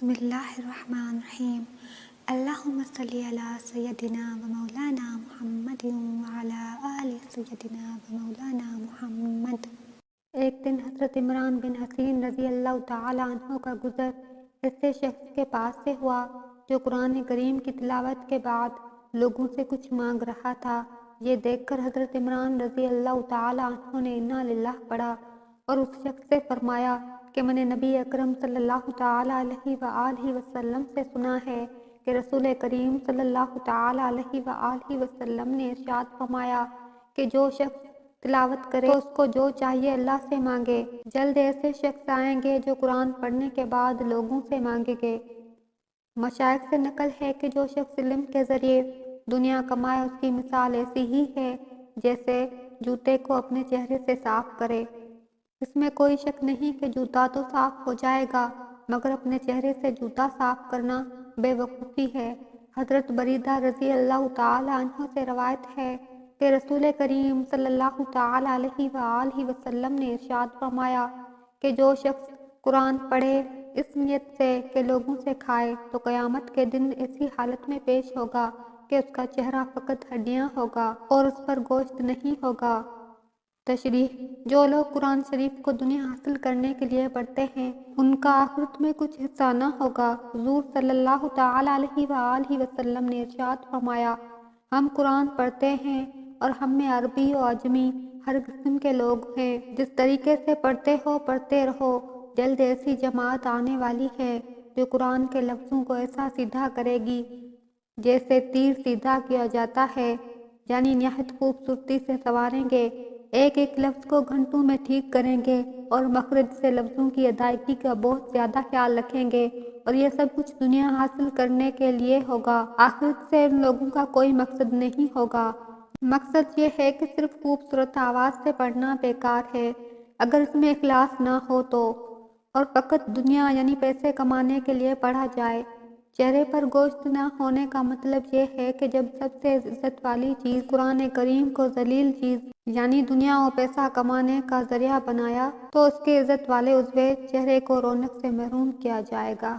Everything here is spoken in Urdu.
بسم اللہ الرحمن الرحیم اللہم صلی علی سیدنا و مولانا محمد وعلی آل سیدنا و مولانا محمد۔ ایک دن حضرت عمران بن حسین رضی اللہ تعالی عنہ کا گزر ایسے شخص کے پاس سے ہوا جو قرآن کریم کی تلاوت کے بعد لوگوں سے کچھ مانگ رہا تھا۔ یہ دیکھ کر حضرت عمران رضی اللہ تعالی عنہ نے انا للہ پڑھا اور اس شخص سے فرمایا کہ میں نے نبی اکرم صلی اللہ تعالی علیہ وآلہ وسلم سے سنا ہے کہ رسول کریم صلی اللہ تعالی علیہ وآلہ وسلم نے ارشاد فرمایا کہ جو شخص تلاوت کرے تو اس کو جو چاہیے اللہ سے مانگے۔ جلد ایسے شخص آئیں گے جو قرآن پڑھنے کے بعد لوگوں سے مانگیں گے۔ مشائخ سے نقل ہے کہ جو شخص علم کے ذریعے دنیا کمائے اس کی مثال ایسی ہی ہے جیسے جوتے کو اپنے چہرے سے صاف کرے۔ اس میں کوئی شک نہیں کہ جوتا تو صاف ہو جائے گا مگر اپنے چہرے سے جوتا صاف کرنا بے وقوفی ہے۔ حضرت بریدہ رضی اللہ تعالی عنہ سے روایت ہے کہ رسول کریم صلی اللہ تعالی علیہ وآلہ وسلم نے ارشاد فرمایا کہ جو شخص قرآن پڑھے اس نیت سے کہ لوگوں سے کھائے تو قیامت کے دن ایسی حالت میں پیش ہوگا کہ اس کا چہرہ فقط ہڈیاں ہوگا اور اس پر گوشت نہیں ہوگا۔ تشریح: جو لوگ قرآن شریف کو دنیا حاصل کرنے کے لیے پڑھتے ہیں ان کا آخرت میں کچھ حصہ نہ ہوگا۔ حضور صلی اللہ تعالی علیہ وآلہ وسلم نے ارشاد فرمایا ہم قرآن پڑھتے ہیں اور ہم میں عربی و عجمی ہر قسم کے لوگ ہیں۔ جس طریقے سے پڑھتے ہو پڑھتے رہو۔ جلد ایسی جماعت آنے والی ہے جو قرآن کے لفظوں کو ایسا سیدھا کرے گی جیسے تیر سیدھا کیا جاتا ہے، یعنی نہایت خوبصورتی سے سنواریں گے، ایک ایک لفظ کو گھنٹوں میں ٹھیک کریں گے اور مخرج سے لفظوں کی ادائیگی کا بہت زیادہ خیال رکھیں گے، اور یہ سب کچھ دنیا حاصل کرنے کے لیے ہوگا۔ آخرت سے ان لوگوں کا کوئی مقصد نہیں ہوگا۔ مقصد یہ ہے کہ صرف خوبصورت آواز سے پڑھنا بیکار ہے اگر اس میں اخلاص نہ ہو تو، اور فقط دنیا یعنی پیسے کمانے کے لیے پڑھا جائے۔ چہرے پر گوشت نہ ہونے کا مطلب یہ ہے کہ جب سب سے عزت والی چیز قرآن کریم کو ذلیل چیز یعنی دنیا و پیسہ کمانے کا ذریعہ بنایا تو اس کے عزت والے عضو چہرے کو رونق سے محروم کیا جائے گا۔